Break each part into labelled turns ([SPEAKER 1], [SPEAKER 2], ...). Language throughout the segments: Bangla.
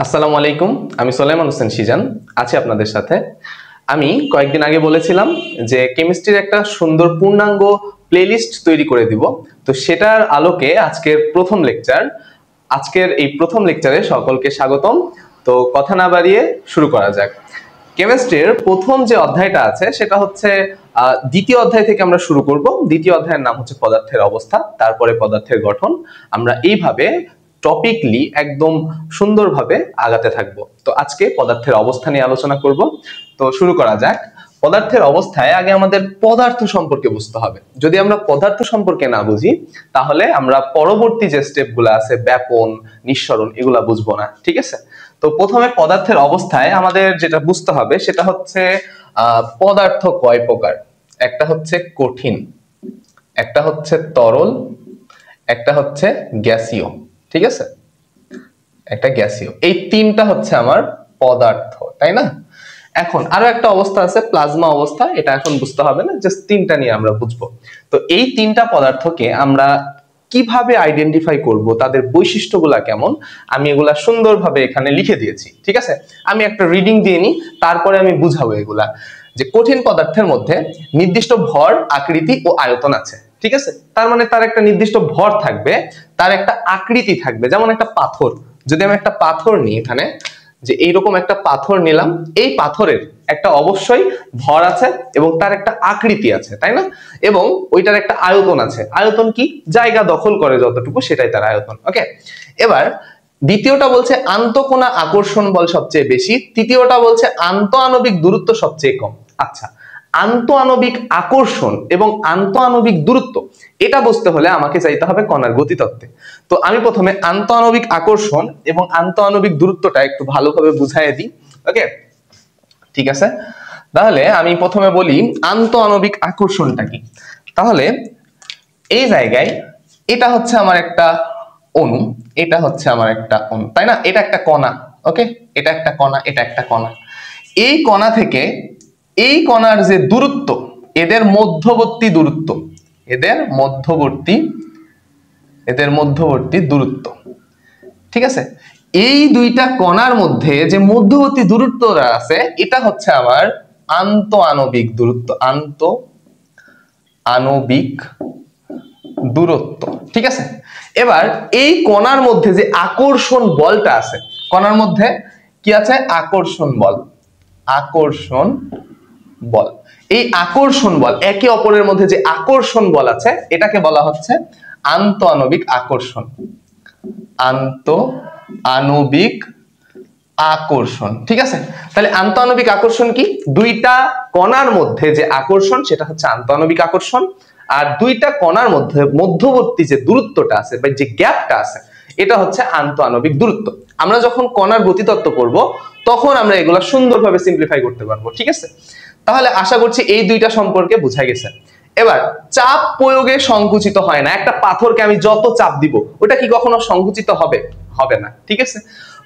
[SPEAKER 1] আসসালামু আলাইকুম। আমি সোলাইমান হোসেন সিজান আছি আপনাদের সাথে। আমি কয়েকদিন আগে বলেছিলাম যে কেমিস্ট্রির একটা সুন্দর পূর্ণাঙ্গ প্লেলিস্ট তৈরি করে দিব। তো সেটার আলোকে আজকের প্রথম লেকচারে সকলকে স্বাগতম। তো কথা না বাড়িয়ে শুরু করা যাক। কেমিস্ট্রির প্রথম যে অধ্যায়টা আছে সেটা হচ্ছে দ্বিতীয় অধ্যায় থেকে আমরা শুরু করব। দ্বিতীয় অধ্যায়ের নাম হচ্ছে পদার্থের অবস্থা, তারপরে পদার্থের গঠন। আমরা এইভাবে টপিকলি একদম সুন্দরভাবে আগাতে থাকবো। তো আজকে পদার্থের অবস্থা নিয়ে আলোচনা করব। তো শুরু করা যাক। পদার্থের অবস্থায় আগে আমাদের পদার্থ সম্পর্কে বুঝতে হবে। যদি আমরা পদার্থ সম্পর্কে না বুঝি তাহলে আমরা পরবর্তী যে স্টেপগুলো আছে, ব্যাপন, নিঃসরণ, এগুলা বুঝবো না। ঠিক আছে? তো প্রথমে পদার্থের অবস্থায় আমাদের যেটা বুঝতে হবে সেটা হচ্ছে পদার্থ কয় প্রকার। একটা হচ্ছে কঠিন, একটা হচ্ছে তরল, একটা হচ্ছে গ্যাসীয়। ঠিক আছে? একটা গ্যাসীয়। এই তিনটা হচ্ছে আমার পদার্থ, তাই না? এখন আরো একটা অবস্থা আছে প্লাজমা অবস্থা, এটা এখন বুঝতে হবে না, জাস্ট তিনটা নিয়ে আমরা বুঝবো। তো এই তিনটা পদার্থকে আমরা কিভাবে আইডেন্টিফাই করব, তাদের বৈশিষ্ট্যগুলা কেমন, আমি এগুলা সুন্দরভাবে এখানে লিখে দিয়েছি। ঠিক আছে? আমি একটা রিডিং দিয়ে নিই, তারপরে আমি বুঝাবো এগুলা। যে কঠিন পদার্থের মধ্যে নির্দিষ্ট ভর, আকৃতি ও আয়তন আছে। ঠিক আছে? তার মানে তার একটা নির্দিষ্ট ভর থাকবে, তার একটা আকৃতি থাকবে। যেমন একটা পাথর, যদি আমি একটা পাথর নিই এখানে, যে এইরকম একটা পাথর নিলাম, এই পাথরের একটা অবশ্যই ভর আছে এবং তার একটা আকৃতি আছে, তাই না? এবং ওইটার একটা আয়তন আছে। আয়তন কি? জায়গা দখল করে যতটুকু, সেটাই তার আয়তন। ওকে, এবার দ্বিতীয়টা বলছে আন্তঃকণা আকর্ষণ বল সবচেয়ে বেশি, তৃতীয়টা বলছে আন্তঃআণবিক দূরত্ব সবচেয়ে কম। আচ্ছা, আন্তঃআণবিক আকর্ষণ এবং আন্তঃআণবিক দূরত্ব, এটা বুঝতে হলে আমাকে চাইতে হবে কণার গতিতত্ত্বে। তো আমি প্রথমে আন্তঃআণবিক আকর্ষণ এবং আন্তঃআণবিক দূরত্বটা একটু ভালোভাবে বুঝাইয়ে দিই। ওকে, ঠিক আছে? তাহলে আমি প্রথমে বলি আন্তঃআণবিক আকর্ষণটা কি। তাহলে এই জায়গায় এটা হচ্ছে আমার একটা অণু, এটা হচ্ছে আমার একটা অণু, তাই না? এটা একটা কণা। ওকে, এটা একটা কণা, এটা একটা কণা। এই কণা থেকে এই কণার যে দূরত্ব, এদের মধ্যবর্তী দূরত্ব, এদের মধ্যবর্তী দূরত্ব। ঠিক আছে? এই দুইটা কণার মধ্যে যে মধ্যবর্তী দূরত্বটা আছে, এটা হচ্ছে আমার আন্তঃআণবিক দূরত্ব। আণবিক দূরত্ব। ঠিক আছে? এবার এই কণার মধ্যে যে আকর্ষণ বলটা আছে, কণার মধ্যে কি আছে? আকর্ষণ বল। এই আকর্ষণ বল, একে অপরের মধ্যে যে আকর্ষণ বল আছে, এটাকে বলা হচ্ছে আন্তঃআণবিক আকর্ষণ। আন্তঃআণবিক আকর্ষণ। ঠিক আছে? তাহলে আন্তঃআণবিক আকর্ষণ কি? দুইটা কণার মধ্যে যে আকর্ষণ, সেটা হচ্ছে আন্তঃআণবিক আকর্ষণ। আর দুইটা কণার মধ্যে মধ্যবর্তী যে দূরত্বটা আছে বা যে গ্যাপটা আছে, এটা হচ্ছে আন্তঃআণবিক দূরত্ব। আমরা যখন কণার গতিতত্ত্ব করব তখন আমরা এগুলা সুন্দরভাবে সিম্পলিফাই করতে পারবো। ঠিক আছে? তাহলে আশা করছি এই দুইটা সম্পর্কে বোঝা গেছে। এবার চাপ প্রয়োগে সংকুচিত হয় না। একটা পাথরকে আমি যত চাপ দিব, ওটা কি কখনো সংকুচিত হবে? হবে না। ঠিক আছে?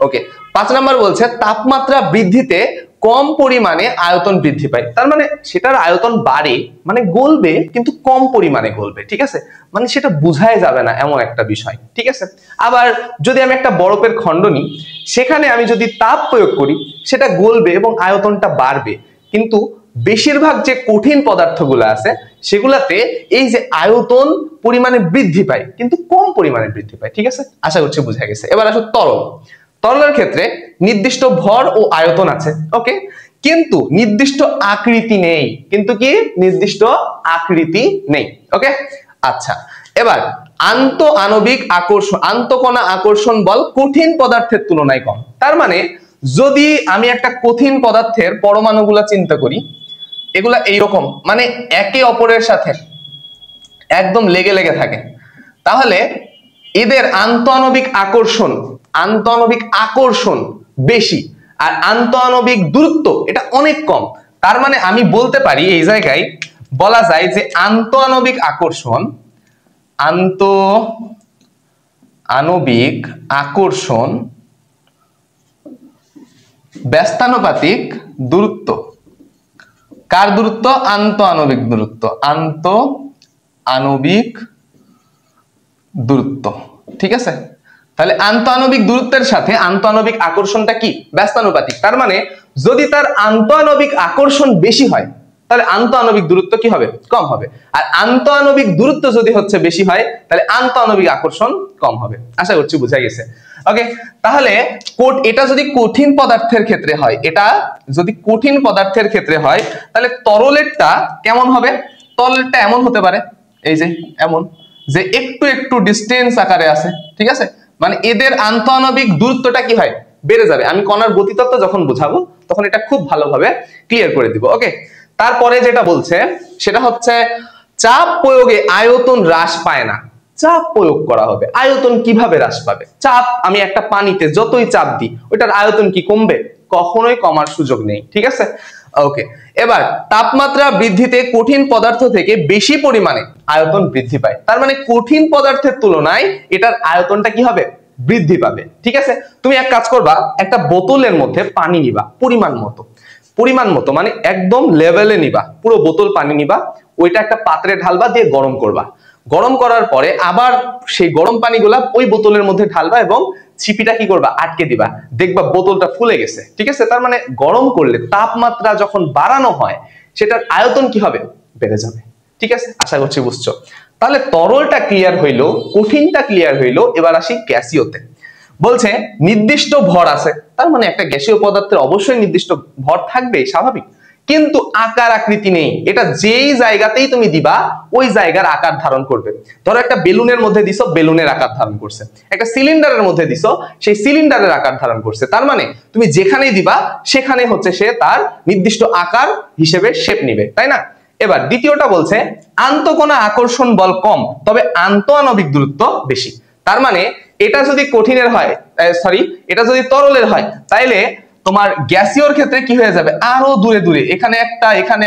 [SPEAKER 1] ওকে, 5 নাম্বার বলছে তাপমাত্রা বৃদ্ধিতে কম পরিমাণে আয়তন বৃদ্ধি পায়। তার মানে সেটার আয়তন বাড়ে, মানে গলবে, কিন্তু কম পরিমাণে গলবে। ঠিক আছে? মানে সেটা বোঝাই যাবে না এমন একটা বিষয়। ঠিক আছে? আবার যদি আমি একটা বরফের খণ্ড নিই, সেখানে আমি যদি তাপ প্রয়োগ করি, সেটা গলবে এবং আয়তনটা বাড়বে। কিন্তু বেশিরভাগ যে কঠিন পদার্থগুলো আছে সেগুলাতে এই যে আয়তন পরিমাণে বৃদ্ধি পায়, কিন্তু কম পরিমাণে বৃদ্ধি পায়। ঠিক আছে? আশা করছি বোঝা গেছে। এবার আসো তরল। তরলের ক্ষেত্রে নির্দিষ্ট ভর ও আয়তন আছে। ওকে, কিন্তু নির্দিষ্ট আকৃতি নেই। কিন্তু কি? নির্দিষ্ট আকৃতি নেই। ওকে, আচ্ছা, এবার আন্তঃআণবিক আকর্ষণ, আন্তঃকণা আকর্ষণ বল কঠিন পদার্থের তুলনায় কম। তার মানে যদি আমি একটা কঠিন পদার্থের পরমাণুগুলা চিন্তা করি, এগুলা এইরকম, মানে একে অপরের সাথে একদম লেগে লেগে থাকে, তাহলে এদের আন্তঃআণবিক আকর্ষণ বেশি আর আন্তঃআণবিক দূরত্ব এটা অনেক কম। তার মানে আমি বলতে পারি, এই জায়গায় বলা যায় যে আন্তঃআণবিক আকর্ষণ ব্যস্তানুপাতিক দূরত্ব। কার দূরত্ব? আন্তঃআণবিক দূরত্ব। আন্তঃআণবিক দূরত্ব। ঠিক আছে? তাহলে আন্তঃআণবিক দূরত্বের সাথে আন্তঃআণবিক আকর্ষণটা কি? ব্যস্তানুপাতিক। তার মানে যদি তার আন্তঃআণবিক আকর্ষণ বেশি হয় তাহলে আন্তঃআণবিক দূরত্ব কি হবে? কম হবে। আর আন্তঃআণবিক দূরত্ব যদি হচ্ছে বেশি হয় তাহলে আন্তঃআণবিক আকর্ষণ কম হবে। আশা করছি বোঝা গেছে। ওকে, তাহলে এটা যদি কঠিন পদার্থের ক্ষেত্রে হয়, এটা যদি কঠিন পদার্থের ক্ষেত্রে হয় তাহলে তরলেরটা কেমন হবে? তরলেরটা এমন হতে পারে, এই যে এমন, যে একটু একটু ডিসটেন্স আকারে আছে, ঠিক আছে? মানে এদের আন্তঃআণবিক দূরত্বটা কি হয়? বেড়ে যাবে। আমি কণার গতিতত্ত্ব যখন বোঝাবো তখন এটা খুব ভালোভাবে ক্লিয়ার করে দিব। ওকে, তারপরে যেটা বলছে সেটা হচ্ছে চাপ প্রয়োগে আয়তন হ্রাস পায় না। চাপ প্রয়োগ করা হবে, আয়তন কিভাবে হ্রাস পাবে? চাপ, আমি একটা পানিতে যতই চাপ দিই ওইটার আয়তন কি কমবে? কখনোই কমার সুযোগ নেই, ঠিক আছে? ওকে, এবার তাপমাত্রা বৃদ্ধিতে কঠিন পদার্থ থেকে বেশি পরিমাণে আয়তন বৃদ্ধি পায়। তার মানে কঠিন পদার্থের তুলনায় এটার আয়তনটা কি হবে? বৃদ্ধি পাবে, ঠিক আছে? তুমি এক কাজ করবা, একটা বোতলের মধ্যে পানি নিবা পরিমাণ মতো মানে একদম লেভেলে নিবা, পুরো বোতল পানি নিবা, ওইটা একটা পাত্রে ঢালবা, দিয়ে গরম করবা। গরম করার পরে আবার সেই গরম পানিগুলা ওই বোতলের মধ্যে ঢালবা এবং ছিপিটা কি করবা? আটকে দিবা, দেখবা বোতলটা ফুলে গেছে, ঠিক আছে? তার মানে গরম করলে তাপমাত্রা যখন বাড়ানো হয় সেটার আয়তন কি হবে? বেড়ে যাবে, ঠিক আছে? আশা করছি বুঝছো। তাহলে তরলটা ক্লিয়ার হইলো, কঠিনটা ক্লিয়ার হইলো, এবার আসি গ্যাসীয়তে। বলছে নির্দিষ্ট ভর আছে, তার মানে একটা গ্যাসীয় পদার্থের অবশ্যই নির্দিষ্ট ভর থাকবে, স্বাভাবিক, কিন্তু আকার আকৃতি নেই। এটা যেই জায়গাতেই তুমি দিবা ওই জায়গার আকার ধারণ করবে। ধরো একটা বেলুনের মধ্যে দিছো, বেলুনের আকার ধারণ করছে। একটা সিলিন্ডারের মধ্যে দিছো, সেই সিলিন্ডারের আকার ধারণ করছে। তার মানে তুমি যেখানেই দিবা সেখানে হচ্ছে সে তার নির্দিষ্ট আকার হিসেবে শেপ নিবে, তাই না? এবার দ্বিতীয়টা বলছে আন্তঃকণা আকর্ষণ বল কম, তবে আন্তঃআণবিক দূরত্ব বেশি। তার মানে এটা যদি কঠিনের হয়, এটা যদি তরলের হয়, তাইলে তোমার গ্যাসীয়র ক্ষেত্রে কি হয়ে যাবে? আরো দূরে দূরে, এখানে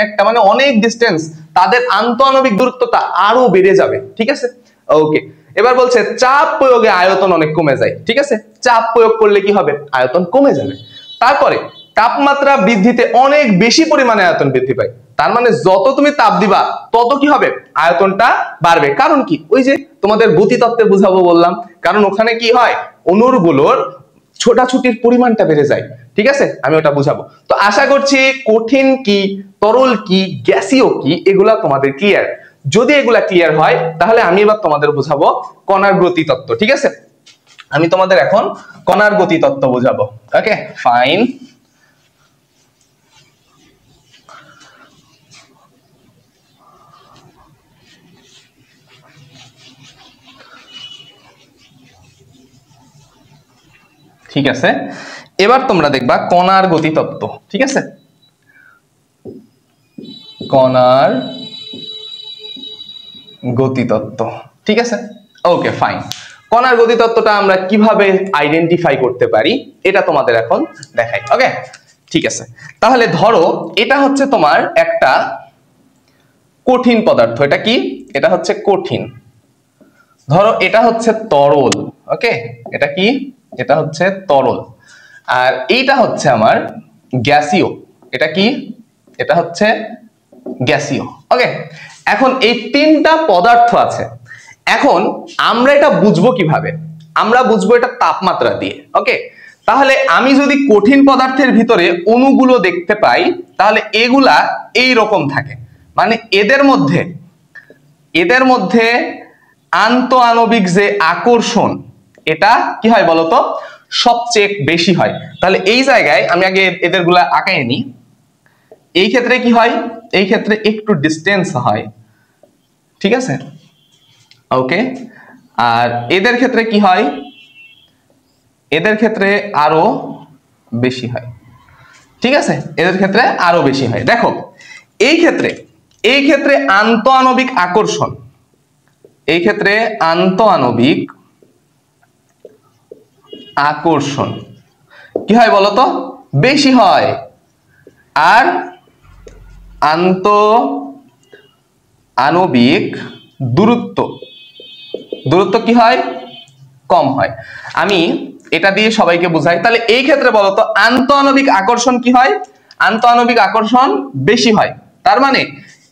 [SPEAKER 1] একটা, মানে অনেক ডিস্টেন্স, তাদের আন্তঃআণবিক দূরত্বটা আরো বেড়ে যাবে, ঠিক আছে? ওকে, এবার বলছে চাপ প্রয়োগে আয়তন অনেক কমে যায়, ঠিক আছে? চাপ প্রয়োগ করলে কি হবে? আয়তন কমে যাবে। তারপরে তাপমাত্রা বৃদ্ধিতে অনেক বেশি পরিমাণে আয়তন বৃদ্ধি পায়। তার মানে যত তুমি তাপ দিবা তত কি হবে? আয়তনটা বাড়বে। কারণ কি? ওই যে তোমাদের গতিতত্ত্বে বুঝাবো বললাম, কারণ ওখানে কি হয়? অণুগুলোর ছোটাছুটির পরিমাণটা বেড়ে যায়, ঠিক আছে? আমি ওটা বুঝাবো। তো আশা করছি কঠিন কি, তরল কি, গ্যাসীয় কি, এগুলা তোমাদের ক্লিয়ার। যদি এগুলা ক্লিয়ার হয় তাহলে আমি এবার তোমাদের বুঝাবো কণার গতিতত্ত্ব, ঠিক আছে? আমি তোমাদের এখন কণার গতিতত্ত্ব বুঝাবো। ওকে, ফাইন। ঠিক আছে, এবার তোমরা দেখবা কণার গতিতত্ত্ব, ঠিক আছে? কণার গতিতত্ত্ব, ঠিক আছে? ওকে, ফাইন। কণার গতিতত্ত্বটা আমরা কিভাবে আইডেন্টিফাই করতে পারি এটা তোমাদের এখন দেখাই। ওকে, ঠিক আছে। তাহলে ধরো এটা হচ্ছে তোমার একটা কঠিন পদার্থ। এটা কি? এটা হচ্ছে কঠিন। ধরো এটা হচ্ছে তরল। ওকে, এটা কি? এটা হচ্ছে তরল। আর এইটা হচ্ছে আমার গ্যাসীয়। এটা কি? এটা হচ্ছে গ্যাসীয়। ওকে, এখন এই তিনটা পদার্থ আছে। এখন আমরা এটা বুঝবো কিভাবে? আমরা বুঝবো এটা তাপমাত্রা দিয়ে। ওকে, তাহলে আমি যদি কঠিন পদার্থের ভিতরে অণুগুলো দেখতে পাই তাহলে এগুলা এই রকম থাকে, মানে এদের মধ্যে আন্তঃআণবিক যে আকর্ষণ এটা কি হয় বলতো? সবচেয়ে বেশি হয়। তাহলে এই জায়গায় আমি আগে এদেরগুলা আঁকাই নিই। এই ক্ষেত্রে কি হয়? এই ক্ষেত্রে একটু ডিস্টেন্স হয়, ঠিক আছে? ওকে, আর এদের ক্ষেত্রে কি হয়? এদের ক্ষেত্রে আরো বেশি হয়, ঠিক আছে? এদের ক্ষেত্রে আরো বেশি হয়। দেখো এই ক্ষেত্রে আন্তঃআণবিক আকর্ষণ, এই ক্ষেত্রে আন্তঃআণবিক আকর্ষণ কি হয় বলতো? বেশি হয়। আর আন্তঃআণবিক দূরত্ব কি হয়? কম হয়। আমি এটা দিয়ে সবাইকে বুঝাই। তাহলে এই ক্ষেত্রে বলতো আন্তঃআণবিক আকর্ষণ কি হয়? আন্তঃআণবিক আকর্ষণ বেশি হয়। তার মানে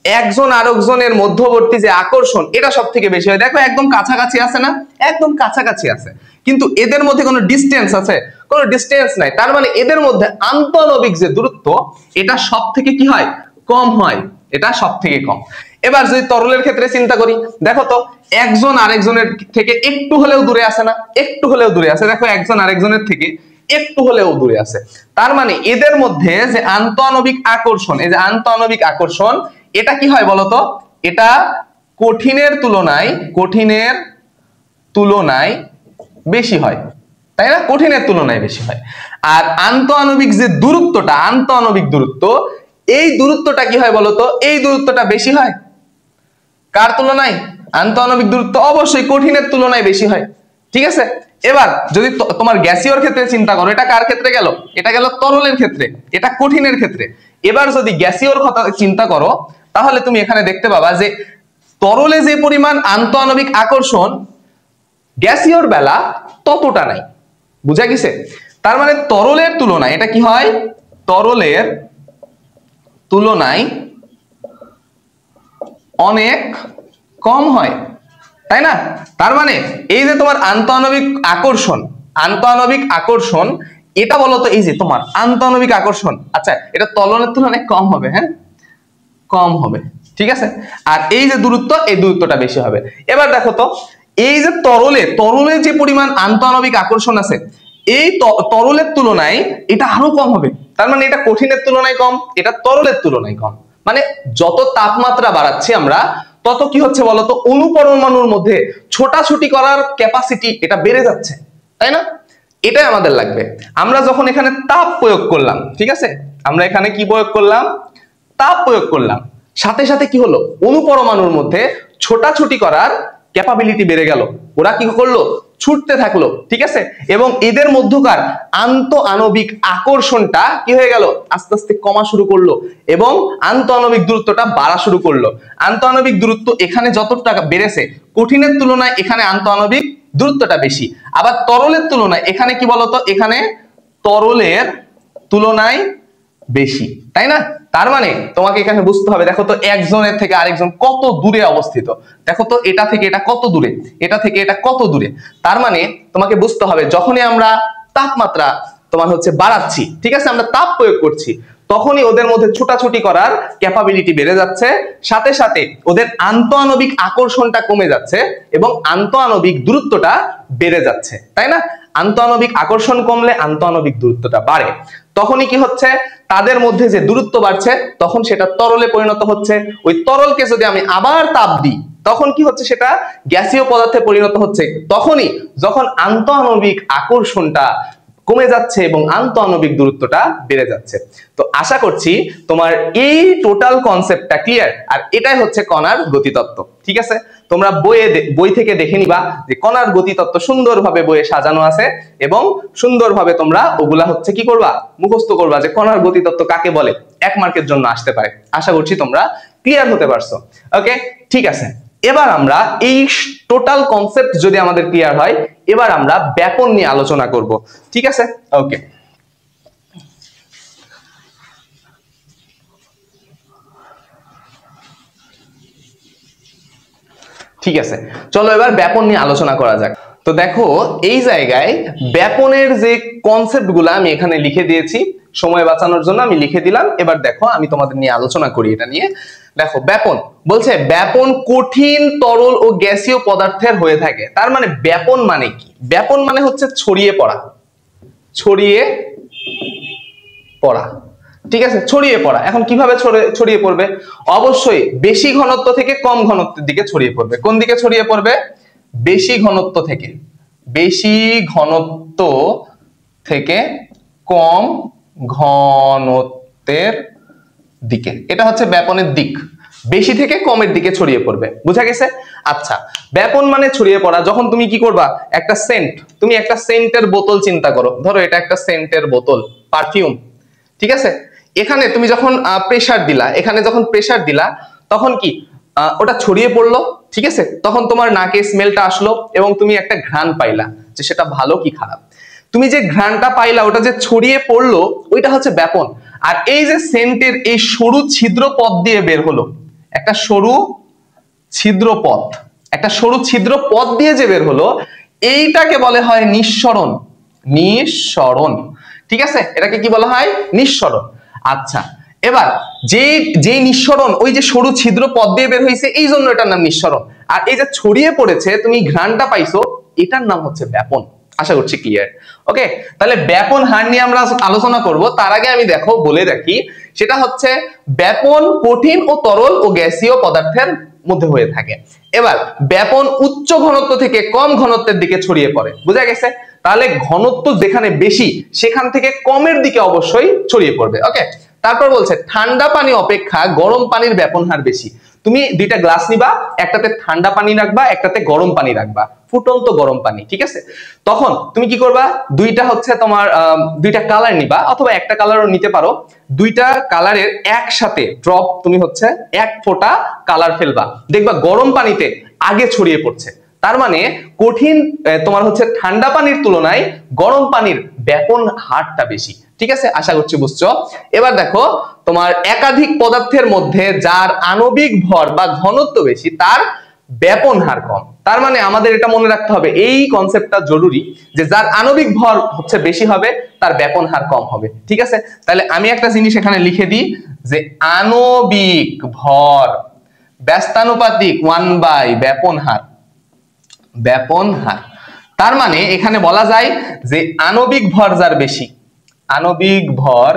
[SPEAKER 1] একজন আরেকজনের মধ্যবর্তী যে আকর্ষণ এটা সব থেকে বেশি হয়। দেখো একদম কাছাকাছি আছে না, একদম কাছাকাছি আছে, কিন্তু এদের মধ্যে কোনো ডিস্টেন্স আছে? কোনো ডিস্টেন্স নাই। তার মানে এদের মধ্যে আন্তঃআণবিক যে দূরত্ব এটা সব থেকে কি হয়? কম হয়, এটা সব থেকে কম। এবার যদি তরলের ক্ষেত্রে চিন্তা করি, দেখো তো একজন আরেকজনের থেকে একটু হলেও দূরে আছে না, একটু হলেও দূরে আছে। দেখো একজন আরেকজনের থেকে একটু হলেও দূরে আছে। তার মানে এদের মধ্যে যে আন্তঃআণবিক আকর্ষণ, এই যে আন্তঃআণবিক আকর্ষণ এটা কি হয় বলতো? এটা কঠিনের তুলনায় বেশি হয়, তাই না? কঠিনের তুলনায় বেশি হয়। আর আন্তঃআণবিক যে দূরত্বটা, আন্তঃআণবিক দূরত্ব, এই দূরত্বটা কি হয় বলতো? এই দূরত্বটা বেশি হয় কার তুলনায়? আন্তঃআণবিক দূরত্ব অবশ্যই কঠিনের তুলনায় বেশি হয়, ঠিক আছে? এবার যদি তোমার গ্যাসীয়র ক্ষেত্রে চিন্তা করো, এটা কার ক্ষেত্রে গেল? এটা গেল তরলের ক্ষেত্রে, এটা কঠিনের ক্ষেত্রে। এবার যদি গ্যাসীয়র কথা চিন্তা করো, তাহলে তুমি এখানে দেখতে পাবা যে তরলে যে পরিমাণ আন্তঃআণবিক আকর্ষণ গ্যাসীয়র বেলা ততটা নাই। বুঝা গেছে? তার মানে তরলের তুলনায় এটা কি হয়? তরলের তুলনায় অনেক কম হয়, তাই না? তার মানে এই যে তোমার আন্তঃআণবিক আকর্ষণ এটা বলতো, এই যে তোমার আন্তঃআণবিক আকর্ষণ, আচ্ছা এটা তরলের তুলনায় কম হবে, হ্যাঁ কম হবে, ঠিক আছে? আর এই যে দূরত্ব, এই দূরত্বটা বেশি হবে। এবার দেখো তো এই যে তরলে যে পরিমাণ আন্তঃআণবিক আকর্ষণ আছে, এই তরলের তুলনায় এটা আরো কম হবে। তার মানে এটা কঠিনের তুলনায় কম, এটা তরলের তুলনায় কম। মানে যত তাপমাত্রা বাড়াচ্ছি আমরা, তত কি হচ্ছে বলতো? অণু পরমাণুর মধ্যে ছোটাছুটি করার ক্যাপাসিটি এটা বেড়ে যাচ্ছে, তাই না? এটাই আমাদের লাগবে। আমরা যখন এখানে তাপ প্রয়োগ করলাম, ঠিক আছে, আমরা এখানে কি প্রয়োগ করলাম? তাপ প্রয়োগ করলাম, সাথে সাথে কি হলো? অণু পরমাণুর মধ্যে ছোটাছুটি করার ক্যাপাবিলিটি বেড়ে গেল। ওরা কি করলো? ছুটতে থাকলো, ঠিক আছে? এবং এদের মধ্যকার আন্তঃআণবিক আকর্ষণটা কি হয়ে গেল? আস্তে আস্তে কমা শুরু করলো এবং আন্তঃআণবিক দূরত্বটা বাড়া শুরু করলো। আন্তঃআণবিক দূরত্ব এখানে যতটা বেড়েছে, কঠিনের তুলনায় এখানে আন্তঃআণবিক দূরত্বটা বেশি। আবার তরলের তুলনায় এখানে কি বলতো? এখানে তরলের তুলনায় বেশি, তাই না? তার মানে তোমাকে এখানে বুঝতে হবে, দেখো তো একজনের থেকে আরেকজন কত দূরে অবস্থিত। দেখো তো এটা থেকে এটা কত দূরে, এটা থেকে এটা কত দূরে। তার মানে তোমাকে বুঝতে হবে যখনই আমরা তাপমাত্রা তোমার হচ্ছে বাড়াচ্ছি, ঠিক আছে, আমরা তাপ প্রয়োগ করছি, তখনই ওদের মধ্যে ছোটাছুটি করার ক্যাপাবিলিটি বেড়ে যাচ্ছে, সাথে সাথে ওদের আন্তঃআণবিক আকর্ষণটা কমে যাচ্ছে এবং আন্তঃআণবিক দূরত্বটা বেড়ে যাচ্ছে, তাই না? আন্তঃআণবিক আকর্ষণ কমলে আন্তঃআণবিক দূরত্বটা বাড়ে। তখনই কি হচ্ছে? তাদের মধ্যে যে দূরত্ব বাড়ছে, তখন সেটা তরলে পরিণত হচ্ছে। ওই তরলকে যদি আমি আবার তাপ দিই, তখন কি হচ্ছে? সেটা গ্যাসীয় পদার্থে পরিণত হচ্ছে। তখনই যখন আন্তঃআণবিক আকর্ষণটা কমে যাচ্ছে এবং আন্তঃআণবিক দূরত্বটা বেড়ে যাচ্ছে। তো আশা করছি তোমার এই টোটাল কনসেপ্টটা ক্লিয়ার। আর এটাই হচ্ছে কণার গতিতত্ত্ব, ঠিক আছে? তোমরা বই থেকে দেখে নিবা যে কণার গতিতত্ত্ব সুন্দরভাবে বইয়ে সাজানো আছে এবং সুন্দরভাবে তোমরা ওগুলা হচ্ছে কি করবা? মুখস্থ করবা যে কণার গতিতত্ত্ব কাকে বলে। 1 মার্কের জন্য আসতে পারে। আশা করছি তোমরা ক্লিয়ার হতে পারছো। ওকে, ঠিক আছে। এবার আমরা এই টোটাল কনসেপ্ট যদি আমাদের ক্লিয়ার হয়, এবার আমরা ব্যাপন নিয়ে আলোচনা করব, ঠিক আছে? ওকে, ঠিক আছে, চলো এবার ব্যাপন নিয়ে আলোচনা করা যাক। তো দেখো এই জায়গায় ব্যাপনের যে কনসেপ্ট গুলা আমি এখানে লিখে দিয়েছি, সময় বাঁচানোর জন্য আমি লিখে দিলাম। এবার দেখো আমি তোমাদের নিয়ে আলোচনা করি এটা নিয়ে। দেখো ব্যাপন বলছে, ব্যাপন কঠিন তরল ও গ্যাসীয় পদার্থের হয়ে থাকে। তার মানে ব্যাপন মানে কি? ব্যাপন মানে হচ্ছে ছড়িয়ে পড়া, ছড়িয়ে পড়া, ঠিক আছে? ছড়িয়ে পড়া। এখন কিভাবে ছড়িয়ে পড়বে? অবশ্যই বেশি ঘনত্ব থেকে কম ঘনত্বের দিকে ছড়িয়ে পড়বে। কোন দিকে ছড়িয়ে পড়বে? বেশি ঘনত্ব থেকে, বেশি ঘনত্ব থেকে কম ঘনত্বের দিকে। এটা হচ্ছে ব্যাপনের দিক, বেশি থেকে কমের দিকে ছড়িয়ে পড়বে। বুঝা গেছে? আচ্ছা, ব্যাপন মানে ছড়িয়ে পড়া। যখন তুমি কি করবা? একটা সেন্ট, তুমি একটা সেন্টের বোতল চিন্তা করো, ধরো এটা একটা সেন্টের বোতল, পারফিউম, ঠিক আছে? এখানে তুমি যখন প্রেসার দিলা, এখানে যখন প্রেসার দিলা, তখন কি ওটা ছড়িয়ে পড়লো, ঠিক আছে? তখন তোমার নাকে স্মেলটা আসলো এবং তুমি একটা ঘ্রাণ পাইলা যে সেটা ভালো কি খারাপ। তুমি যে ঘ্রাণটা পাইলা, ওটা যে ছড়িয়ে পড়লো, ওইটা হচ্ছে ব্যাপন। আর এই যে সেন্টের এই সরু ছিদ্র পথ দিয়ে বের হলো, একটা সরু ছিদ্র পথ, একটা সরু ছিদ্র পথ দিয়ে যে বের হলো, এইটাকে বলে হয় নিঃসরণ। নিঃসরণ, ঠিক আছে, এটাকে কি বলা হয়? নিঃসরণ। আচ্ছা, এবার যে নিঃসরণ ওই যে সরু ছিদ্র পথ দিয়ে বের হয়েছে, এই জন্য এটার নাম নিঃসরণ। আর এই যে ছড়িয়ে পড়েছে, তুমি ঘ্রাণটা পাইছো, এটার নাম হচ্ছে ব্যাপন। আশা করছি ক্লিয়ার। ওকে, তাহলে ব্যাপন হার নিয়ে আমরা আলোচনা করব। তার আগে আমি দেখো বলে রাখি, সেটা হচ্ছে ব্যাপন কঠিন ও তরল ও গ্যাসীয় পদার্থের মধ্যে হয়ে থাকে। এবার ব্যাপন উচ্চ ঘনত্ব থেকে কম ঘনত্বের দিকে ছড়িয়ে পড়ে, বোঝা গেছে? তাহলে ঘনত্ব যেখানে বেশি সেখান থেকে কমের দিকে অবশ্যই ছড়িয়ে পড়বে। ওকে, তারপর বলছে ঠান্ডা পানি অপেক্ষা গরম পানির ব্যাপন হার বেশি। তুমি দুইটা গ্লাস নিবা, একটাতে ঠান্ডা পানি রাখবা, একটাতে গরম পানি রাখবা, ফুটন্ত গরম পানি, ঠিক আছে? তখন তুমি কি করবা, দুইটা হচ্ছে তোমার দুইটা কালার নিবা, অথবা একটা কালারও নিতে পারো। দুইটা কালারের একসাথে ড্রপ তুমি হচ্ছে এক ফোঁটা কালার ফেলবা, দেখবা গরম পানিতে আগে ছড়িয়ে পড়ছে। তার মানে কঠিন তোমার হচ্ছে ঠান্ডা পানির তুলনায় গরম পানির ব্যাপন হারটা বেশি, ঠিক আছে? আশা করছি বুঝছো। এবার দেখো, তোমার একাধিক পদার্থের মধ্যে যার আণবিক ভর বা ঘনত্ব বেশি তার ব্যাপন হার কম। তার মানে আমাদের এটা মনে রাখতে হবে, এই কনসেপ্টটা জরুরি, যে যার আণবিক ভর হচ্ছে বেশি হবে তার ব্যাপন হার কম হবে, ঠিক আছে? তাহলে আমি একটা জিনিস এখানে লিখে দিই, যে আণবিক ভর ব্যস্তানুপাতিক 1/, ব্যাপন হার। ব্যাপন হার তার মানে এখানে বলা যায় যে আণবিক ভর যার বেশি, আণবিক ভর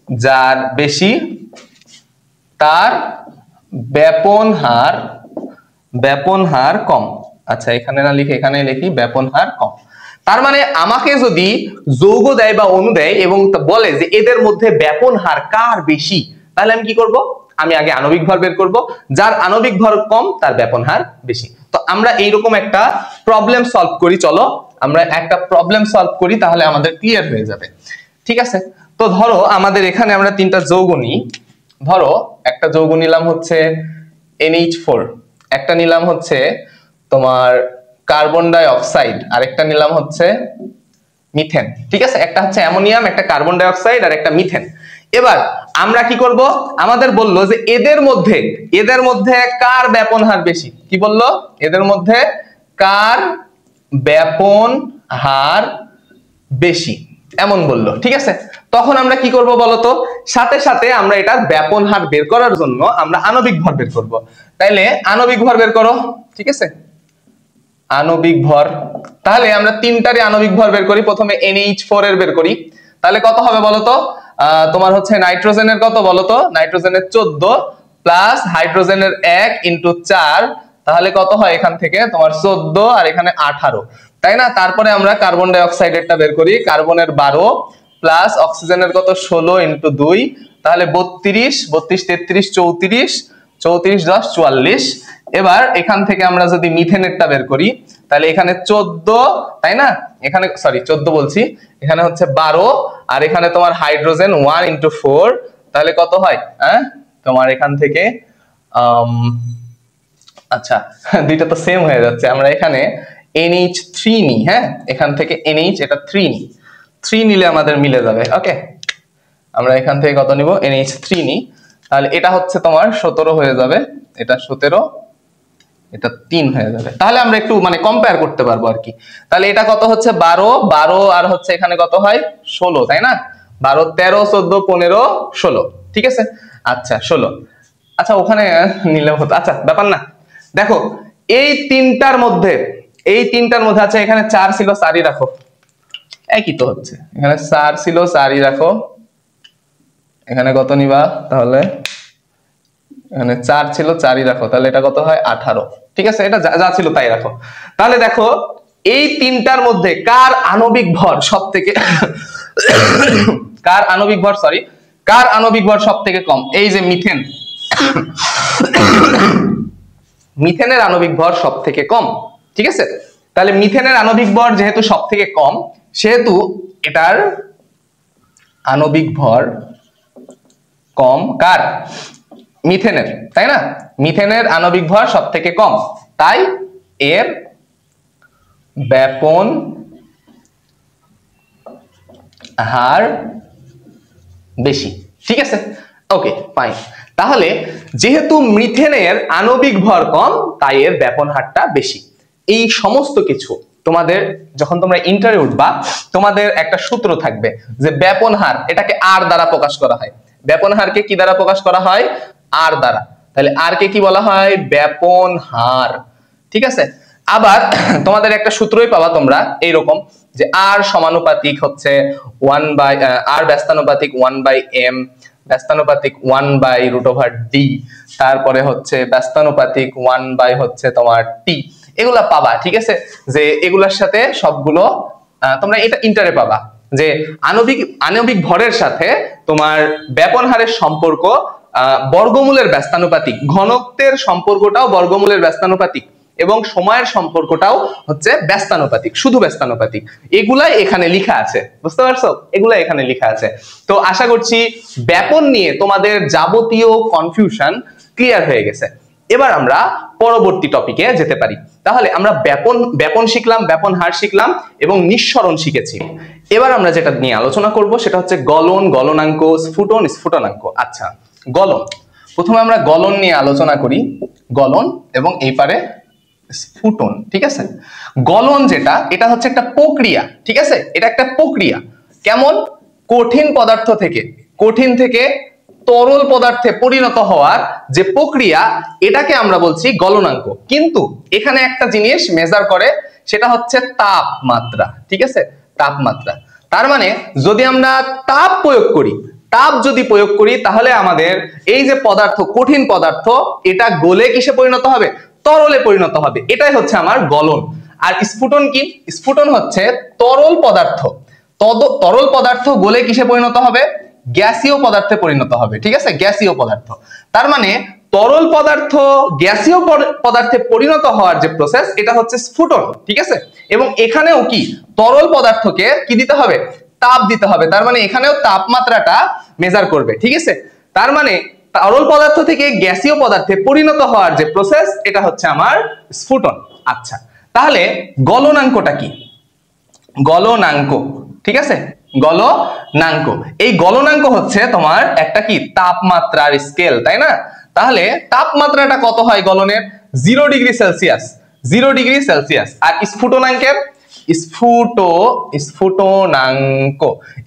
[SPEAKER 1] যার বেশি তার ব্যাপন হার কম। আচ্ছা, এখানে না লিখে এখানে লিখি ব্যাপন হার কম। তার মানে আমাকে যদি যৌগ দেয় বা অণু দেয় এবং বলে যে এদের মধ্যে ব্যাপন হার কার বেশি, তাহলে আমি কি করব? আমি আগে আণবিক ভর বের করব, যার আণবিক ভর কম তার ব্যাপন হার বেশি। তো আমরা এইরকম একটা প্রবলেম সলভ করি, চলো আমরা একটা প্রবলেম সলভ করি, তাহলে আমাদের ক্লিয়ার হয়ে যাবে, ঠিক আছে? তো ধরো আমাদের এখানে আমরা তিনটা যৌগ নিই। ধরো একটা যৌগ নিলাম হচ্ছে NH4, একটা নিলাম হচ্ছে তোমার কার্বন ডাই অক্সাইড, আর একটা নিলাম হচ্ছে মিথেন, ঠিক আছে? একটা হচ্ছে অ্যামোনিয়াম, একটা কার্বন ডাই অক্সাইড, আর একটা মিথেন। এবার আমরা কি করব, আমাদের বললো যে এদের মধ্যে কার ব্যাপন হার বেশি। কি বললো? এদের মধ্যে কার ব্যাপন হার বেশি, এমন বললো, ঠিক আছে? তখন আমরা কি করব বলতো, সাথে সাথে আমরা এটার ব্যাপন হার বের করার জন্য আমরা আণবিক ভর বের করব। তাইলে আণবিক ভর বের করো, ঠিক আছে? আণবিক ভর, তাহলে আমরা তিনটারই আণবিক ভর বের করি। প্রথমে NH4 এর বের করি, তাহলে কত হবে বলতো? তোমার হচ্ছে নাইট্রোজেনের কত বলতো? নাইট্রোজেনের 14 প্লাস হাইড্রোজেনের 1 ইনটু 4, তাহলে কত হয় এখান থেকে তোমার 14 আর এখানে 18, তাই না? তারপরে আমরা কার্বন ডাই অক্সাইডেরটা বের করি, কার্বনের 12 প্লাস অক্সিজেনের কত 16 ইনটু 2, তাহলে 32, 32 33 34, 34 10 44। এবার এখান থেকে আমরা যদি মিথেনেরটা বের করি, তাহলে এখানে 14, তাই না? এখানে সরি 14 বলছি, এখানে হচ্ছে 12, আর এখানে তোমার হাইড্রোজেন 1 ইনটু 4, তাহলে কত হয় তোমার এখান থেকে আচ্ছা দুইটা তো সেম হয়ে যাচ্ছে, আমরা এখানে NH3 নিই, হ্যাঁ এখান থেকে NH এটা 3 নিই, 3 নিলে আমাদের মিলে যাবে। ওকে, আমরা এখান থেকে কত নিব? NH3 নিই, তাহলে এটা হচ্ছে তোমার 17 হয়ে যাবে, এটা 17, এটা 3 হয়ে যাবে। তাহলে আমরা একটু মানে কম্পেয়ার করতে পারবো আর কি। তাহলে এটা কত হচ্ছে 12 আর হচ্ছে এখানে কত হয় 16, তাই না? 12 13 14 15 16, ঠিক আছে? আচ্ছা 16, আচ্ছা ওখানে নিলেও হতো, আচ্ছা ব্যাপার না। দেখো এই তিনটার মধ্যে আচ্ছা এখানে 4 ছিল 4ই রাখো, একই তো হচ্ছে, এখানে 4 ছিল 4ই রাখো, এখানে কত নিবা তাহলে? এখানে 4 ছিল 4ই রাখো, তাহলে এটা কত হয় 18, ঠিক আছে? এটা যা ছিল তাই রাখো। তাহলে দেখো এই তিনটার মধ্যে কার আণবিক ভর সবথেকে কার আণবিক ভর সবথেকে কম? এই যে মিথেন, মিথেনের আণবিক ভর সবথেকে কম, ঠিক আছে? তাহলে মিথেনের আণবিক ভর যেহেতু সবথেকে কম, সেহেতু এটার আণবিক ভর কম কার? মিথেনের, তাই না? মিথেনের আণবিক ভর সবথেকে কম, তাই এর ব্যাপন হার বেশি, ঠিক আছে? Okay fine. তাহলে যেহেতু মিথেনের আণবিক ভর কম তাই এর ব্যাপন হারটা বেশি। এই সমস্ত কিছু তোমাদের যখন তোমরা ইন্টারে উঠবা তোমাদের একটা সূত্র থাকবে যে ব্যাপন হার এটাকে আর দ্বারা প্রকাশ করা হয়। ব্যাপন হারকে কি দ্বারা প্রকাশ করা হয়? আর দ্বারা। তাহলে আর কে কি বলা হয়? ব্যাপন হার। ঠিক আছে, আবার তোমাদের একটা সূত্রই পাবা তোমরা এইরকম যে আর সমানুপাতিক হচ্ছে 1 বাই আর ব্যস্তানুপাতিক 1/m, ব্যস্তানুপাতিক 1/√d, তারপরে হচ্ছে ব্যস্তানুপাতিক 1 হচ্ছে তোমার t, এগুলা পাবা। ঠিক আছে, যে এগুলার সাথে সবগুলো তোমরা এটা ইন্টারে পাবা যে আণবিক ভরের সাথে তোমার ব্যাপন হারের সম্পর্ক বর্গমূলের ব্যস্তানুপাতিক, ঘনত্বের সম্পর্কটাও বর্গমূলের ব্যস্তানুপাতিক এবং সময়ের সম্পর্কটাও হচ্ছে ব্যস্তানুপাতিক, শুধু ব্যস্তানুপাতিক। এগুলাই এখানে লেখা আছে, বুঝতে পারছো? এগুলাই এখানে লেখা আছে। তো আশা করছি ব্যাপন নিয়ে তোমাদের যাবতীয় কনফিউশন ক্লিয়ার হয়ে গেছে। এবার আমরা পরবর্তী টপিকে যেতে পারি। তাহলে আমরা ব্যাপন শিখলাম, ব্যাপন হার শিখলাম এবং নিঃসরণ শিখেছি। এবার আমরা যেটা নিয়ে আলোচনা করব সেটা হচ্ছে গলন, গলনাঙ্ক, স্ফুটন, স্ফুটনাঙ্ক। আচ্ছা, গলন, প্রথমে আমরা গলন নিয়ে আলোচনা করি, গলন এবং এই পারে স্ফুটন। ঠিক আছে, গলন যেটা, এটা হচ্ছে একটা প্রক্রিয়া। ঠিক আছে, এটা একটা প্রক্রিয়া। কেমন? কঠিন পদার্থ থেকে, কঠিন থেকে তরল পদার্থে পরিণত হওয়ার যে প্রক্রিয়া, এটাকে আমরা বলছি গলনাঙ্ক। কিন্তু এখানে একটা জিনিস মেজার করে, সেটা হচ্ছে তাপমাত্রা। ঠিক আছে, তাপমাত্রা। তার মানে যদি আমরা তাপ প্রয়োগ করি, তাপ যদি প্রয়োগ করি তাহলে আমাদের এই যে পদার্থ, কঠিন পদার্থ, এটা গলে কিসে পরিণত হবে? তরলে পরিণত হবে। এটাই হচ্ছে আমার গলন। আর স্ফুটন কি? স্ফুটন হচ্ছে তরল পদার্থ, তরল পদার্থ গলে কিসে পরিণত হবে? গ্যাসীয় পদার্থে পরিণত হবে। ঠিক আছে, গ্যাসীয় পদার্থ। তার মানে তরল পদার্থ গ্যাসীয় পদার্থে পরিণত হওয়ার যে প্রসেস, এটা হচ্ছে স্ফুটন। ঠিক আছে, এবং এখানেও কি তরল পদার্থকে কি দিতে হবে? তাপ দিতে হবে। তার মানে এখানেও তাপমাত্রাটা মেজার করবে। ঠিক আছে, তার মানে তরল পদার্থ থেকে গ্যাসীয় পদার্থে পরিণত হওয়ার যে প্রসেস, এটা হচ্ছে আমার স্ফুটন। আচ্ছা, তাহলে গলনাঙ্কটা কি? গলনাঙ্ক, ঠিক আছে, গলনাঙ্ক। এই গলনাঙ্ক হচ্ছে তোমার একটা কি তাপমাত্রার স্কেল, তাই না? তাহলে তাপমাত্রাটা কত হয় গলনের? 0 ডিগ্রি সেলসিয়াস, 0 ডিগ্রি সেলসিয়াস। আর স্ফুটনাঙ্কের, স্ফুটনাঙ্ক,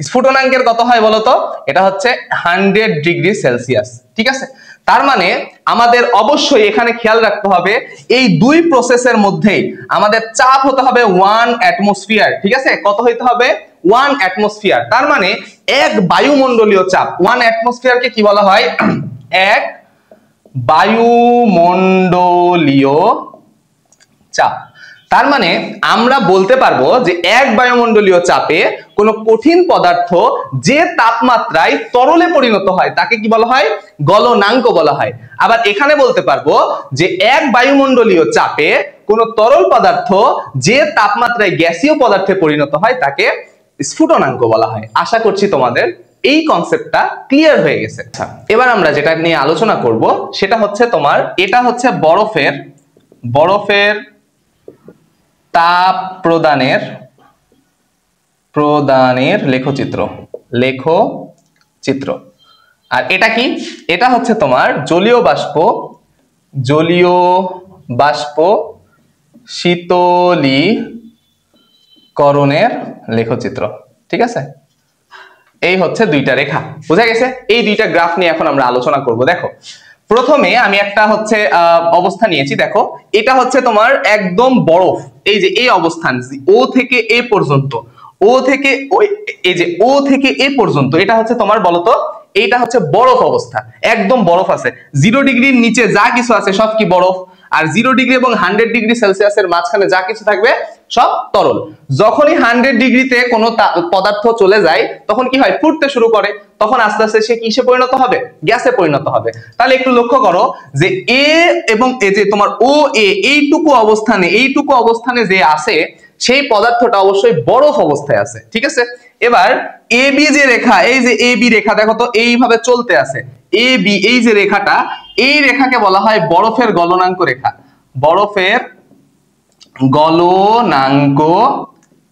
[SPEAKER 1] স্ফুটনাঙ্কের কত হয় বলতো? এটা হচ্ছে 100 ডিগ্রি সেলসিয়াস। ঠিক আছে, তার মানে আমাদের অবশ্যই এখানে খেয়াল রাখতে হবে এই দুই প্রসেসের মধ্যেই আমাদের চাপ হতে হবে 1 অ্যাটমসফিয়ার। ঠিক আছে, কত হইতে হবে? 1 অ্যাটমসফিয়ার। তার মানে এক বায়ুমণ্ডলীয় চাপ। 1 অ্যাটমসফিয়ারকে কি বলা হয়? এক বায়ুমণ্ডলীয় চাপ। তার মানে আমরা বলতে পারবো যে এক বায়ুমণ্ডলীয় চাপে কোনো কঠিন পদার্থ যে তাপমাত্রায় তরলে পরিণত হয় তাকে কি বলা হয়? গলনাঙ্ক বলা হয়। আবার এখানে বলতে পারবো যে এক বায়ুমণ্ডলীয় চাপে কোনো তরল পদার্থ যে তাপমাত্রায় গ্যাসীয় পদার্থে পরিণত হয় তাকে স্ফুটনাঙ্ক বলা হয়। আশা করছি তোমাদের এই কনসেপ্টটা ক্লিয়ার হয়ে গেছে। আচ্ছা, এবার আমরা যেটা নিয়ে আলোচনা করব সেটা হচ্ছে তোমার, এটা হচ্ছে বরফের তাপ প্রদানের লেখচিত্র। আর এটা কি? এটা হচ্ছে তোমার জলীয় বাষ্প শীতলীকরণের লেখচিত্র। ঠিক আছে, এই হচ্ছে দুইটা রেখা, বোঝা গেছে? এই দুইটা গ্রাফ নিয়ে এখন আমরা আলোচনা করব। দেখো, প্রথমে আমি একটা হচ্ছে অবস্থা নিয়েছি। দেখো, এটা হচ্ছে তোমার একদম বরফ। এই যে এই অবস্থান ও থেকে এ পর্যন্ত, ও থেকে এ পর্যন্ত এটা হচ্ছে তোমার, বলতো এইটা হচ্ছে বরফ অবস্থা, একদম বরফ আছে। 0 ডিগ্রির নিচে যা কিছু আছে সব কি বরফ, আর 0 ডিগ্রি এবং 100 ডিগ্রি সেলসিয়াসের মাঝখানে যা কিছু থাকবে সব তরল। যখনই 100 ডিগ্রিতে কোনো পদার্থ চলে যায় তখন কি হয়? ফুটতে শুরু করে, তখন আস্তে আস্তে সে কিসে পরিণত হবে? গ্যাসে পরিণত হবে। তাহলে একটু লক্ষ্য করো যে এ এবং এই যে তোমার ও এ, এইটুকু অবস্থানে যে আছে সেই পদার্থটা অবশ্যই বরফ অবস্থায় আছে। ঠিক আছে, এবার এ বি যে রেখা, এই যে এ বি রেখা দেখো তো এইভাবে চলতে আছে। এ বি, এই যে রেখাটা, এই রেখাকে বলা হয় বরফের গলনাঙ্ক রেখা। বরফের গলনাঙ্ক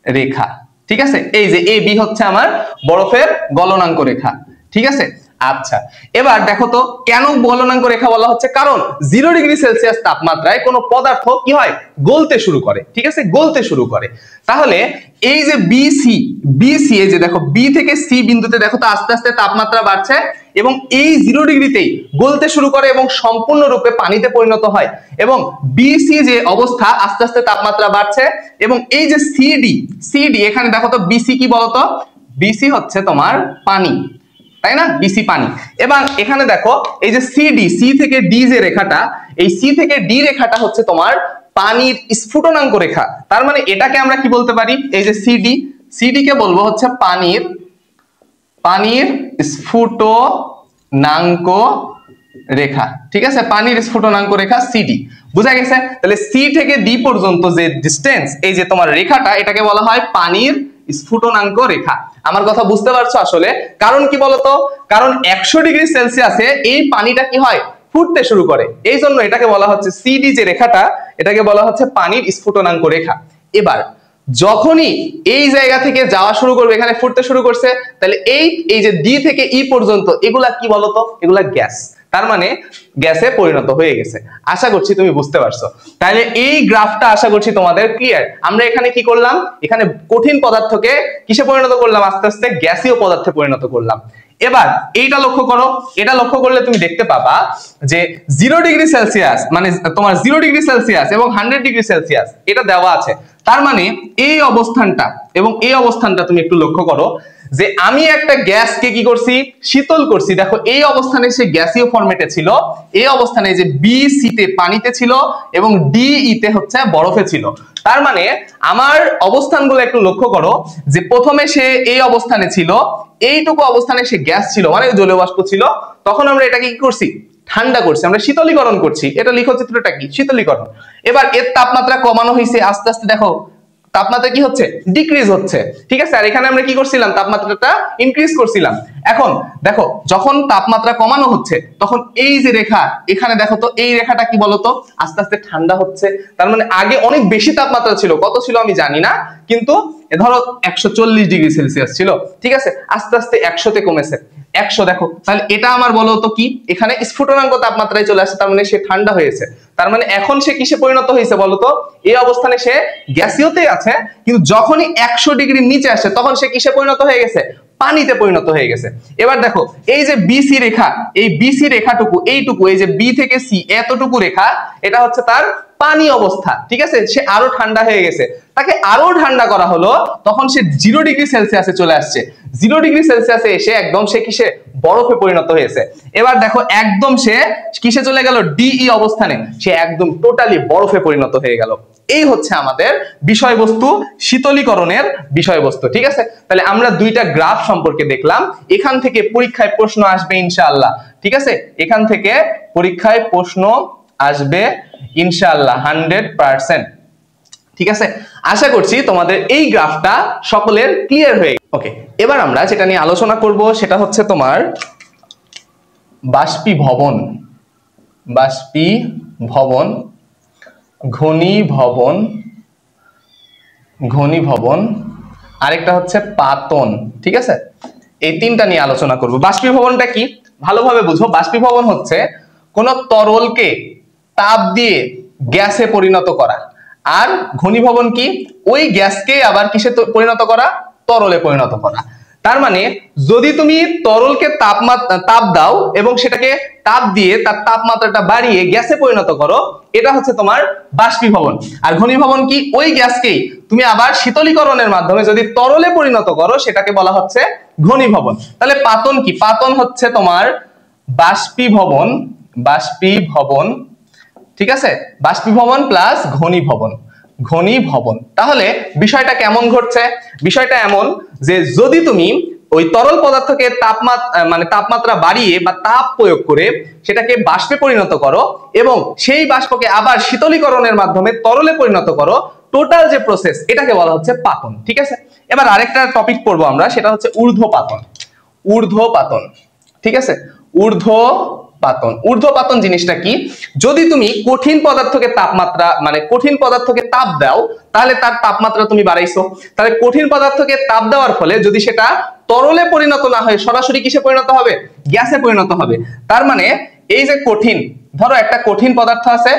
[SPEAKER 1] রেখা। ঠিক আছে, এই যে এ বি হচ্ছে আমার বরফের গলনাঙ্ক রেখা। ঠিক আছে, আচ্ছা, এবার দেখো তো কেন গলনাঙ্ক রেখা বলা হচ্ছে, কারণ 0 ডিগ্রি সেলসিয়াস তাপমাত্রায় কোনো পদার্থ কি হয়, গলতে শুরু করে, ঠিক আছে, গলতে শুরু করে। তাহলে এই যে বিসি এই যে দেখো বি থেকে সি বিন্দুতে দেখো তো আস্তে আস্তে তাপমাত্রা বাড়ছে এবং এই 0 ডিগ্রিতেই গলতে শুরু করে এবং সম্পূর্ণরূপে পানিতে পরিণত হয়। এবং বিসি যে অবস্থা আস্তে আস্তে তাপমাত্রা বাড়ছে এবং এই যে সিডি এখানে দেখো তো বিসি কি বলতো, বিসি হচ্ছে তোমার পানি, তাই না, বিসি পানি। এবং এখানে দেখো এই যে সি থেকে ডি যে রেখাটা, এই সি থেকে ডি রেখাটা হচ্ছে তোমার পানির স্ফুটনাঙ্ক রেখা। তার মানে এটাকে আমরা কি বলতে পারি, এই যে সিডি কে বলবো হচ্ছে পানির স্ফুটনাঙ্ক রেখা, ঠিক আছে, পানির স্ফুটনাঙ্ক রেখা সিডি, বুঝা গেছে। তাহলে সি থেকে ডি পর্যন্ত যে ডিসটেন্স, এই যে তোমার রেখাটা, এটাকে বলা হয় পানির স্ফুটনাঙ্ক রেখা। আমার কথা বুঝতে পারছো আসলে? কারণ কি বলতো, কারণ 100 ডিগ্রি সেলসিয়াসে এই পানিটা কি হয়, ফুটতে শুরু করে, এই জন্য এটাকে বলা হচ্ছে সিডি যে রেখাটা, এটাকে বলা হচ্ছে পানির স্ফুটনাঙ্ক রেখা। এবার যখনই এই জায়গা থেকে যাওয়া শুরু করবে, এখানে ফুটতে শুরু করছে, তাহলে এই যে ডি থেকে ই পর্যন্ত এগুলা কি বলতো, এগুলা গ্যাস, তার মানে গ্যাসে পরিণত হয়ে গেছে। আশা করছি তুমি বুঝতে পারছো। তাহলে এই গ্রাফটা আশা করছি তোমাদের ক্লিয়ার। আমরা এখানে কি করলাম, এখানে কঠিন পদার্থকে কিসে পরিণত করলাম, আস্তে আস্তে গ্যাসীয় পদার্থে পরিণত করলাম। এবার এইটা লক্ষ্য করো, এটা লক্ষ্য করলে তুমি দেখতে পাবা যে 0 ডিগ্রি সেলসিয়াস মানে তোমার 0 ডিগ্রি সেলসিয়াস এবং 100 ডিগ্রি সেলসিয়াস এটা দেওয়া আছে। তার মানে এই অবস্থানটা এবং এই অবস্থানটা তুমি একটু লক্ষ্য করো যে আমি একটা গ্যাসকে কি করছি, শীতল করছি। দেখো এই অবস্থানে সে গ্যাসীয় ফরম্যাটে ছিল, এই অবস্থানে যে বি সি তে পানিতে ছিল এবং ডি ই তে হচ্ছে বরফে ছিল। তার মানে আমার অবস্থানগুলো একটু লক্ষ্য করো যে প্রথমে সে এই অবস্থানে ছিল, এইটুকু অবস্থানে সে গ্যাস ছিল মানে জলীয় বাষ্প ছিল, তখন আমরা এটাকে কি করছি, ঠান্ডা করছি, আমরা শীতলীকরণ করছি। এটা লিখো চিত্রটা কি, শীতলীকরণ। এবার এর তাপমাত্রা কমানো হয়েছে আস্তে আস্তে, দেখো তাপমাত্রা কি হচ্ছে, ডিক্রিজ হচ্ছে, ঠিক আছে। আর এখানে আমরা কি করছিলাম, তাপমাত্রাটা ইনক্রিজ করছিলাম। এখন দেখো যখন তাপমাত্রা কমানো হচ্ছে তখন এই যে রেখা, এখানে দেখো তো এই রেখাটা কি বলতো, আস্তে আস্তে ঠান্ডা হচ্ছে। তার মানে আগে অনেক বেশি তাপমাত্রা ছিল, কত ছিল আমি জানি না, কিন্তু ধরো 140 ডিগ্রি সেলসিয়াস ছিল, ঠিক আছে, আস্তে আস্তে 100 তে কমেছে, 100। দেখো তাহলে এটা আমার বলতো কি, এখানে স্ফুটনাঙ্ক তাপমাত্রায় চলে আসছে, তার মানে সে ঠান্ডা হয়েছে। তার মানে এখন সে কিসে পরিণত হয়েছে বলতো, এই অবস্থানে সে গ্যাসীয়তে আছে, কিন্তু যখনই 100 ডিগ্রির নিচে আসে তখন সে কিসে পরিণত হয়ে গেছে, পানিতে পরিণত হয়ে গেছে। এবার দেখো এই যে বিসি রেখা, এই বিসি রেখাটুকু, এইটুকু, এই যে বি থেকে সি এতটুকু রেখা, এটা হচ্ছে তার পানি অবস্থা, ঠিক আছে, সে আরো ঠান্ডা হয়ে গেছে, তাকে আরো ঠান্ডা করা হলো, তখন সে 0 ডিগ্রি সেলসিয়াসে চলে আসছে। 0 ডিগ্রি সেলসিয়াসে এসে একদম সে কিসে, বরফে পরিণত হয়েছে। এবার দেখো একদম সে কিসে চলে গেল, ডিই অবস্থানে, সে একদম টোটালি বরফে পরিণত হয়ে গেল। এই হচ্ছে আমাদের বিষয়বস্তু, শীতলীকরণের বিষয়বস্তু, ঠিক আছে। তাহলে আমরা দুইটা গ্রাফ সম্পর্কে দেখলাম, এখান থেকে পরীক্ষায় প্রশ্ন আসবে ইনশাআল্লাহ, ঠিক আছে, এখান থেকে পরীক্ষায় প্রশ্ন আসবে ইনশাআল্লাহ 100%, ঠিক আছে। আশা করছি তোমাদের এই গ্রাফটা সকলের ক্লিয়ার হয়ে গেছে। ওকে, এবার আমরা যেটা নিয়ে আলোচনা করব সেটা হচ্ছে তোমার বাষ্পীভবন, ঘনীভবন, আরেকটা হচ্ছে পাতন, ঠিক আছে। এই তিনটা নিয়ে আলোচনা করব। বাষ্পীভবনটা কি ভালোভাবে বুঝো। বাষ্পীভবন হচ্ছে কোন তরলকে তাপ দিয়ে গ্যাসে পরিণত করা, আর ঘনীভবন কি, ওই গ্যাসকে আবার কিসে পরিণত করা, তরলে পরিণত করা। তার মানে যদি তুমি তরলকে তাপ দাও এবং সেটাকে তাপ দিয়ে তার তাপমাত্রাটা বাড়িয়ে গ্যাসে পরিণত করো, এটা হচ্ছে তোমার বাষ্পীভবন। আর ঘনীভবন কি, ওই গ্যাসকেই তুমি আবার শীতলীকরণের মাধ্যমে যদি তরলে পরিণত করো, সেটাকে বলা হচ্ছে ঘনীভবন। তাহলে পাতন কি, পাতন হচ্ছে তোমার বাষ্পীভবন, ঠিক আছে, বাষ্পীভবন প্লাস ঘনীভবন। তাহলে বিষয়টা কেমন ঘটছে, বিষয়টা এমন যে যদি তুমি ওই তরল পদার্থকে তাপমাত্রা বাড়িয়ে বা তাপ প্রয়োগ করে সেটাকে বাষ্পে পরিণত করো এবং সেই বাষ্পকে আবার শীতলীকরণের মাধ্যমে তরলে পরিণত করো, টোটাল যে প্রসেস এটাকে বলা হচ্ছে পাতন, ঠিক আছে। এবার আরেকটা টপিক পড়বো আমরা, সেটা হচ্ছে ঊর্ধ্বপাতন, ঠিক আছে। ঊর্ধ্বপাতন জিনিসটা কি, যদি তুমি কঠিন পদার্থকে তাপ দাও তাহলে তার তাপমাত্রা তুমি বাড়াইছো, তাহলে কঠিন পদার্থকে তাপ দেওয়ার ফলে যদি সেটা তরলে পরিণত না হয়ে সরাসরি কিসে পরিণত হবে? গ্যাসে পরিণত হবে। তার মানে এই যে কঠিন, ধরো একটা কঠিন পদার্থ আছে,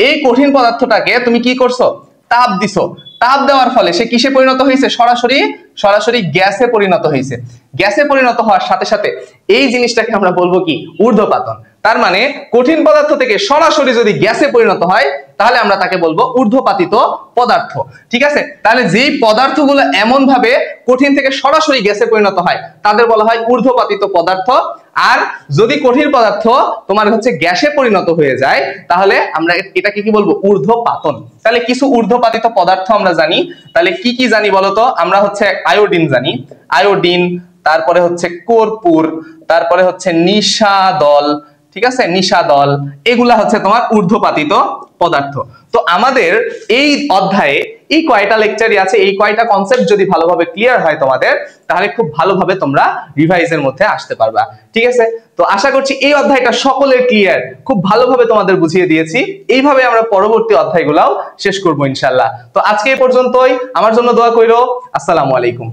[SPEAKER 1] এই কঠিন পদার্থটাকে তুমি কি করছো? তাপ দিছো। তাপ দেওয়ার ফলে সে কিসে পরিণত হয়েছে? সরাসরি গ্যাসে পরিণত হয়েছে। গ্যাসে পরিণত হওয়ার সাথে সাথে এই জিনিসটাকে আমরা বলবো কি? ঊর্ধ্বপাতন। তার মানে কঠিন পদার্থ থেকে সরাসরি যদি গ্যাসে পরিণত হয় তাহলে আমরা তাকে বলবো ঊর্ধ্বপাতিত পদার্থ। ঠিক আছে? তাহলে যেই পদার্থগুলো এমন ভাবে কঠিন থেকে সরাসরি গ্যাসে পরিণত হয় তাদের বলা হয় ঊর্ধ্বপাতিত পদার্থ। আর যদি কঠিন পদার্থ তোমার হচ্ছে গ্যাসে পরিণত হয়ে যায় তাহলে আমরা এটাকে কি বলবো? ঊর্ধ্বপাতন। তাহলে কিছু ঊর্ধ্বপাতিত পদার্থ আমরা জানি। তাহলে কি কি জানি বলতো? আমরা হচ্ছে আয়োডিন জানি, আয়োডিন, তারপরে হচ্ছে কর্পূর, তারপরে হচ্ছে নিশাদল। ঠিক আছে? নিশাদল, এগুলা হচ্ছে তোমার ঊর্ধ্বপাতিত পদার্থ। তো আমাদের এই অধ্যায়ে এই কয়টা লেকচারই আছে, এই কয়টা কনসেপ্ট যদি ভালোভাবে ক্লিয়ার হয় তোমাদের, তাহলে খুব ভালোভাবে তোমরা রিভাইজের মধ্যে আসতে পারবা। ঠিক আছে? তো আশা করছি এই অধ্যায়টা সকলের ক্লিয়ার, খুব ভালোভাবে তোমাদের বুঝিয়ে দিয়েছি। এইভাবে আমরা পরবর্তী অধ্যায়গুলোও শেষ করবো ইনশাআল্লাহ। তো আজকে এই পর্যন্তই, আমার জন্য দোয়া কইরো। আসসালামু আলাইকুম।